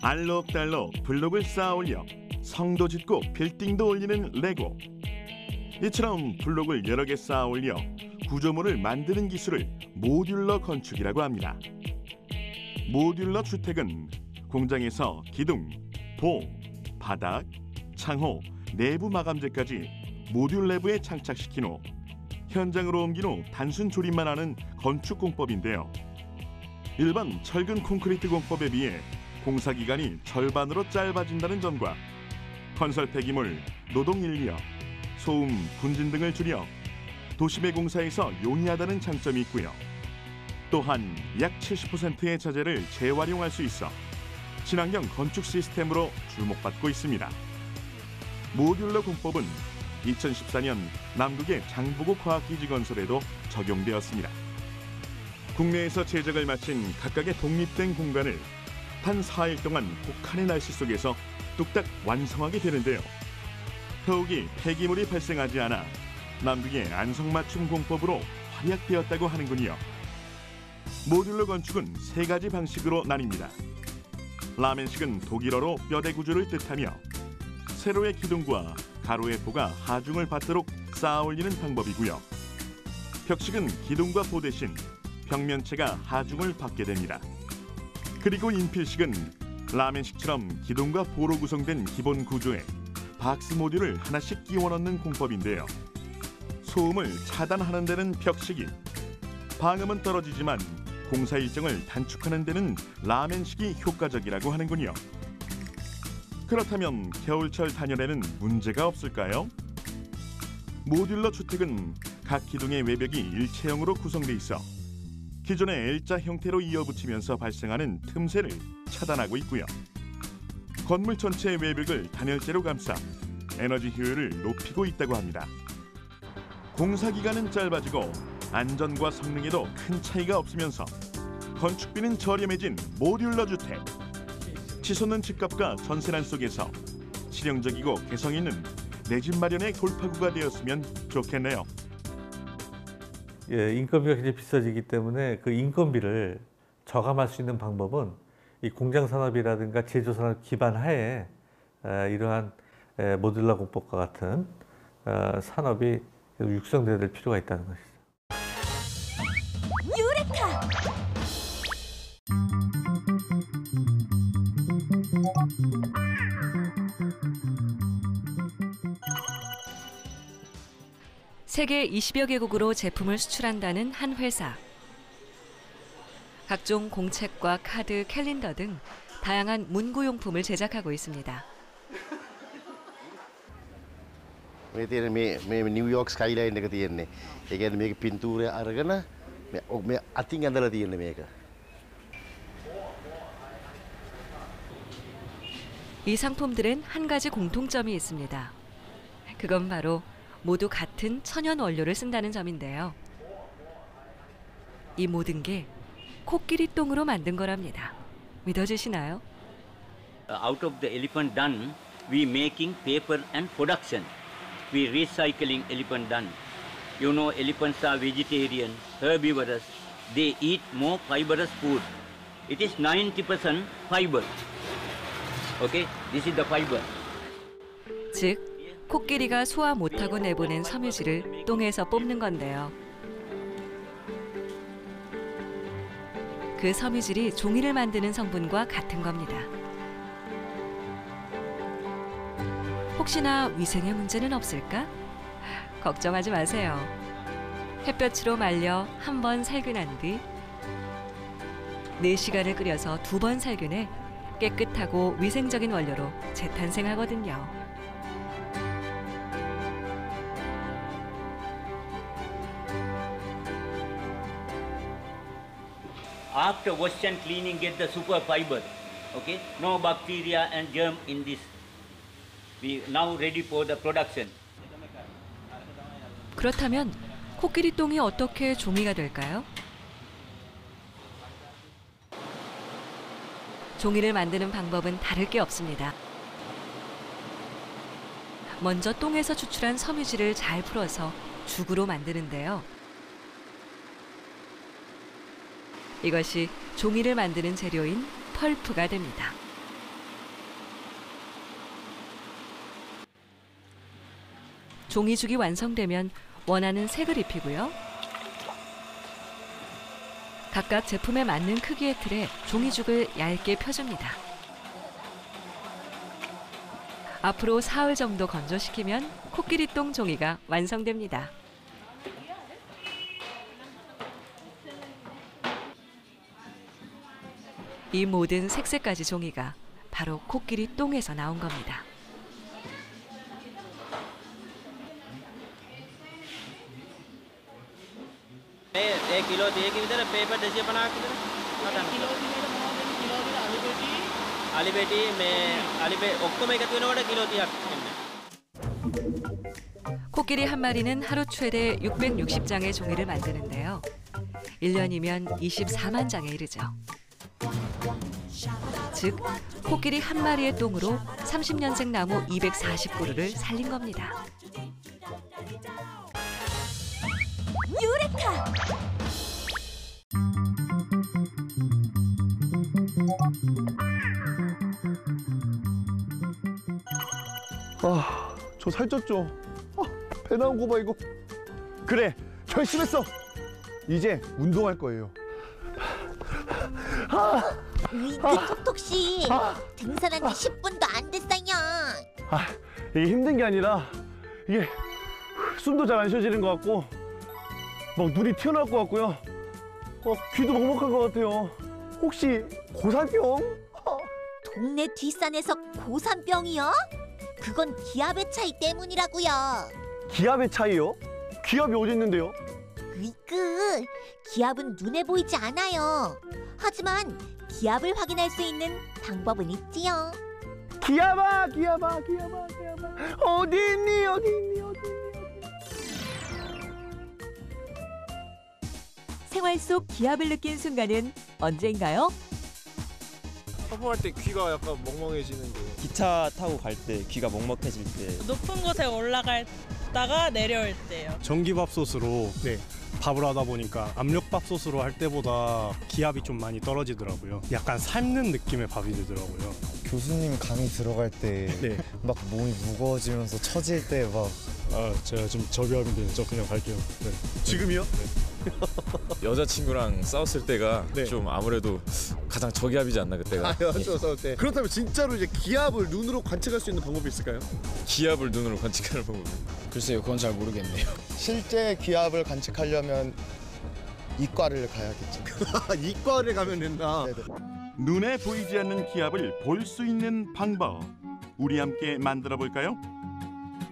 알록달록 블록을 쌓아 올려 성도 짓고 빌딩도 올리는 레고. 이처럼 블록을 여러 개 쌓아 올려 구조물을 만드는 기술을 모듈러 건축이라고 합니다. 모듈러 주택은 공장에서 기둥, 보, 바닥, 창호, 내부 마감재까지 모듈 내부에 장착시킨 후 현장으로 옮긴 후 단순 조립만 하는 건축 공법인데요. 일반 철근 콘크리트 공법에 비해 공사 기간이 절반으로 짧아진다는 점과 건설 폐기물, 노동 인력, 소음, 분진 등을 줄여 도심의 공사에서 용이하다는 장점이 있고요. 또한 약 70%의 자재를 재활용할 수 있어 친환경 건축 시스템으로 주목받고 있습니다. 모듈러 공법은 2014년 남극의 장보고 과학기지 건설에도 적용되었습니다. 국내에서 제작을 마친 각각의 독립된 공간을 단 4일 동안 혹한의 날씨 속에서 뚝딱 완성하게 되는데요. 더욱이 폐기물이 발생하지 않아 남극의 안성맞춤 공법으로 활약되었다고 하는군요. 모듈러 건축은 3가지 방식으로 나뉩니다. 라멘식은 독일어로 뼈대 구조를 뜻하며 세로의 기둥과 가로의 보가 하중을 받도록 쌓아 올리는 방법이고요. 벽식은 기둥과 보 대신 벽면체가 하중을 받게 됩니다. 그리고 인필식은 라멘식처럼 기둥과 보로 구성된 기본 구조에 박스 모듈을 하나씩 끼워 넣는 공법인데요. 소음을 차단하는 데는 벽식이, 방음은 떨어지지만 공사 일정을 단축하는 데는 라멘식이 효과적이라고 하는군요. 그렇다면 겨울철 단열에는 문제가 없을까요? 모듈러 주택은 각 기둥의 외벽이 일체형으로 구성돼 있어 기존의 L자 형태로 이어붙이면서 발생하는 틈새를 차단하고 있고요. 건물 전체의 외벽을 단열재로 감싸 에너지 효율을 높이고 있다고 합니다. 공사 기간은 짧아지고 안전과 성능에도 큰 차이가 없으면서 건축비는 저렴해진 모듈러 주택. 치솟는 집값과 전세난 속에서 실용적이고 개성 있는 내 집 마련의 돌파구가 되었으면 좋겠네요. 예, 인건비가 굉장히 비싸지기 때문에 그 인건비를 저감할 수 있는 방법은 이 공장 산업이라든가 제조 산업 기반 하에 이러한 모듈러 공법과 같은 산업이 육성돼야 될 필요가 있다는 것이죠. 유레카! 세계 20여 개국으로 제품을 수출한다는 한 회사. 각종 공책과 카드, 캘린더 등 다양한 문구용품을 제작하고 있습니다. මේ තියෙන මේ නිව්යෝක් ස්කයිලයින් එක තියෙන්නේ. ඒ කියන්නේ මේක පින්තූරය අරගෙන මේ අතින් ඇඳලා තියෙන්නේ මේක. 이 상품들은 한 가지 공통점이 있습니다. 그건 바로 모두 같은 천연 원료를 쓴다는 점인데요. 이 모든 게 코끼리 똥으로 만든 거랍니다. 믿어지시나요? Out of the elephant dung, we making paper and production. We recycling elephant dung. You know, elephants are vegetarian, herbivorous. They eat more fibrous food. It is 90% fiber. Okay, this is the fiber. 즉, 코끼리가 소화 못하고 내보낸 섬유질을 똥에서 뽑는 건데요. 그 섬유질이 종이를 만드는 성분과 같은 겁니다. 혹시나 위생에 문제는 없을까? 걱정하지 마세요. 햇볕으로 말려 한 번 살균한 뒤 4시간을 끓여서 2번 살균해 깨끗하고 위생적인 원료로 재탄생하거든요. After wash and cleaning, get the super fiber. Okay, no bacteria and germ in this. We now ready for the production. 그렇다면 코끼리 똥이 어떻게 종이가 될까요? 종이를 만드는 방법은 다를 게 없습니다. 먼저 똥에서 추출한 섬유질을 잘 풀어서 죽으로 만드는데요. 이것이 종이를 만드는 재료인 펄프가 됩니다. 종이죽이 완성되면 원하는 색을 입히고요. 각각 제품에 맞는 크기의 틀에 종이죽을 얇게 펴줍니다. 앞으로 사흘 정도 건조시키면 코끼리똥 종이가 완성됩니다. 이 모든 색색까지 종이가 바로 코끼리똥에서 나온 겁니다. මේ කිලෝ 30ක විතර පේපර් 250ක් විතර කිලෝ දිනේට මොනවද වෙන්නේ කිලෝ දින අලිපෙටි මේ අලිපෙ ඔක්කොම එකතු වෙනකොට කිලෝ 30ක් එන්නේ. 코끼리 한 마리는 하루 최대 660장의 종이를 만드는데요. 1년이면 24만 장에 이르죠. 즉, 코끼리 한 마리의 똥으로 30년생 나무 240그루를 살린 겁니다. 유레카! 저 살쪘죠? 배 나온 거 봐 이거. 그래, 결심했어. 이제 운동할 거예요. 으이그 톡톡씨 등산한 지 10분도 안 됐어요. 이게 힘든 게 아니라 이게 숨도 잘 안 쉬어지는 것 같고 막 눈이 튀어나올 것 같고요. 귀도 먹먹한 것 같아요. 혹시 고산병? 동네 뒷산에서 고산병이요? 그건 기압의 차이 때문이라고요. 기압의 차이요? 기압이 어디 있는데요? 으이그 기압은 눈에 보이지 않아요. 하지만 기압을 확인할 수 있는 방법은 있지요. 기압아 어디 있니? 생활 속 기압을 느낀 순간은 언제인가요? 하품할 때 귀가 약간 멍멍해지는 거. 기차 타고 갈 때 귀가 먹먹해질 때. 높은 곳에 올라갔다가 내려올 때요. 전기밥솥으로 밥을 하다 보니까 압력밥솥으로 할 때보다 기압이 좀 많이 떨어지더라고요. 약간 삶는 느낌의 밥이 되더라고요. 교수님 강의 들어갈 때 막 몸이 무거워지면서 처질 때 막. 제가 지금 저비압인데 저 그냥 갈게요. 지금이요? 여자친구랑 싸웠을 때가 좀 아무래도 가장 저기압이지 않나 그때가. 여자친구 싸울 때. 그렇다면 진짜로 이제 기압을 눈으로 관측할 수 있는 방법이 있을까요? 기압을 눈으로 관측하는 방법. 글쎄요, 그건 잘 모르겠네요. 실제 기압을 관측하려면 이과를 가야겠죠. 이과를 가면 된다. 눈에 보이지 않는 기압을 볼 수 있는 방법, 우리 함께 만들어 볼까요?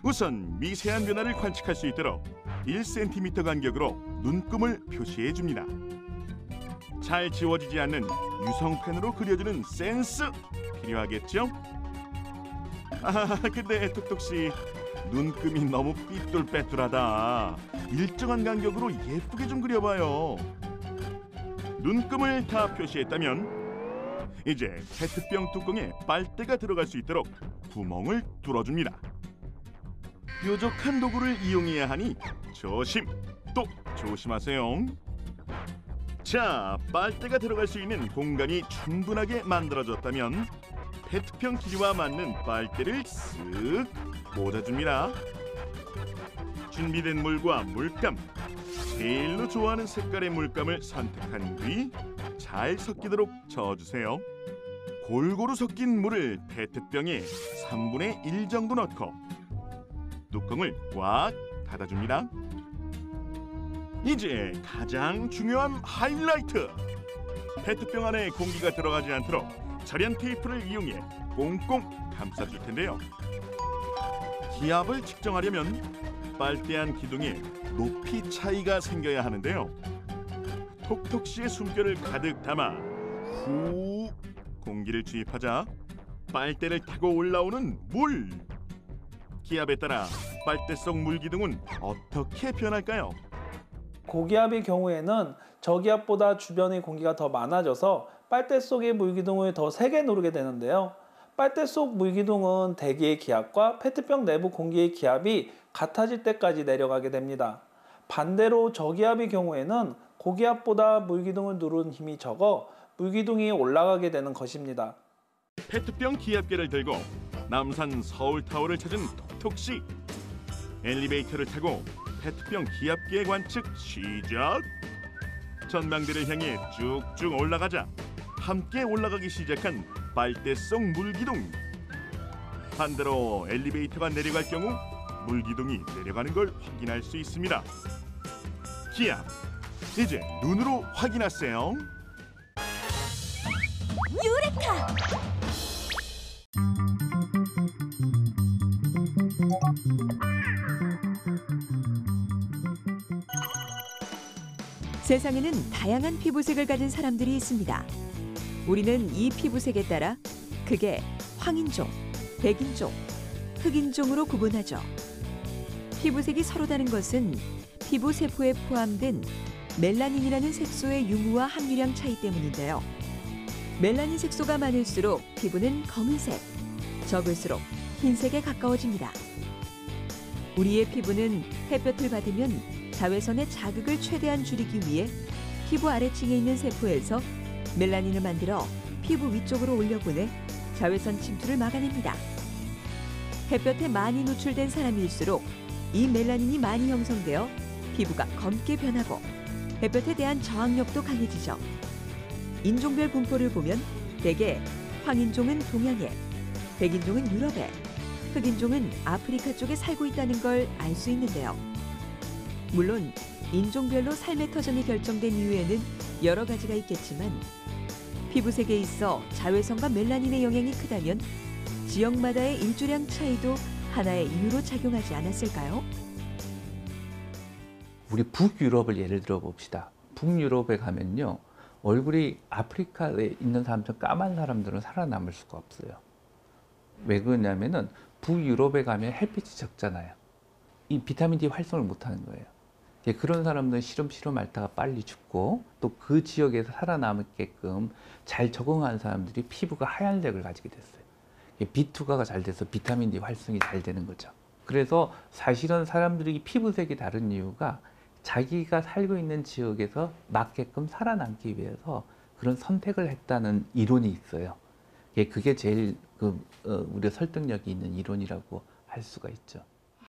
우선 미세한 변화를 관측할 수 있도록 1cm 간격으로 눈금을 표시해 줍니다. 잘 지워지지 않는 유성펜으로 그려주는 센스 필요하겠죠? 근데 톡톡씨, 눈금이 너무 삐뚤빼뚤하다. 일정한 간격으로 예쁘게 좀 그려봐요. 눈금을 다 표시했다면 이제 페트병 뚜껑에 빨대가 들어갈 수 있도록 구멍을 뚫어줍니다. 뾰족한 도구를 이용해야 하니 조심, 또 조심하세요. 자, 빨대가 들어갈 수 있는 공간이 충분하게 만들어졌다면 페트병 길이와 맞는 빨대를 쓱 꽂아줍니다. 준비된 물과 물감, 제일로 좋아하는 색깔의 물감을 선택한 뒤 잘 섞이도록 저어주세요. 골고루 섞인 물을 페트병에 3분의 1 정도 넣고 뚜껑을 꽉 닫아줍니다. 이제 가장 중요한 하이라이트! 페트병 안에 공기가 들어가지 않도록 절연 테이프를 이용해 꽁꽁 감싸줄 텐데요. 기압을 측정하려면 빨대안 기둥에 높이 차이가 생겨야 하는데요. 톡톡씨의 숨결을 가득 담아 후 공기를 주입하자 빨대를 타고 올라오는 물! 기압에 따라 빨대 속 물 기둥은 어떻게 변할까요? 고기압의 경우에는 저기압보다 주변의 공기가 더 많아져서 빨대 속의 물 기둥을 더 세게 누르게 되는데요. 빨대 속 물기둥은 대기의 기압과 페트병 내부 공기의 기압이 같아질 때까지 내려가게 됩니다. 반대로 저기압의 경우에는 고기압보다 물기둥을 누르는 힘이 적어 물기둥이 올라가게 되는 것입니다. 페트병 기압계를 들고 남산 서울타워를 찾은 톡톡씨. 엘리베이터를 타고 페트병 기압계 관측 시작. 전망대를 향해 쭉쭉 올라가자 함께 올라가기 시작한 빨대 속 물기둥. 반대로 엘리베이터가 내려갈 경우 물기둥이 내려가는 걸 확인할 수 있습니다. 기압, 이제 눈으로 확인하세요. 유레카! 세상에는 다양한 피부색을 가진 사람들이 있습니다. 우리는 이 피부색에 따라 극의 황인종, 백인종, 흑인종으로 구분하죠. 피부색이 서로 다른 것은 피부 세포에 포함된 멜라닌이라는 색소의 유무와 함유량 차이 때문인데요. 멜라닌 색소가 많을수록 피부는 검은색, 적을수록 흰색에 가까워집니다. 우리의 피부는 햇볕을 받으면 자외선의 자극을 최대한 줄이기 위해 피부 아래층에 있는 세포에서 멜라닌을 만들어 피부 위쪽으로 올려보내 자외선 침투를 막아냅니다. 햇볕에 많이 노출된 사람일수록 이 멜라닌이 많이 형성되어 피부가 검게 변하고 햇볕에 대한 저항력도 강해지죠. 인종별 분포를 보면 대개 황인종은 동양에, 백인종은 유럽에, 흑인종은 아프리카 쪽에 살고 있다는 걸 알 수 있는데요. 물론 인종별로 삶의 터전이 결정된 이유에는 여러 가지가 있겠지만 피부색에 있어 자외선과 멜라닌의 영향이 크다면 지역마다의 일조량 차이도 하나의 이유로 작용하지 않았을까요? 우리 북유럽을 예를 들어 봅시다. 북유럽에 가면요. 얼굴이 아프리카에 있는 사람처럼 까만 사람들은 살아남을 수가 없어요. 왜 그러냐면은 북유럽에 가면 햇빛이 적잖아요. 이 비타민 D 활성을 못하는 거예요. 그런 사람들은 시름시름 앓다가 빨리 죽고 또 그 지역에서 살아남게끔 잘 적응한 사람들이 피부가 하얀색을 가지게 됐어요. B2가 잘 돼서 비타민 D 활성이 잘 되는 거죠. 그래서 사실은 사람들이 피부색이 다른 이유가 자기가 살고 있는 지역에서 맞게끔 살아남기 위해서 그런 선택을 했다는 이론이 있어요. 그게 제일 우리가 설득력이 있는 이론이라고 할 수가 있죠.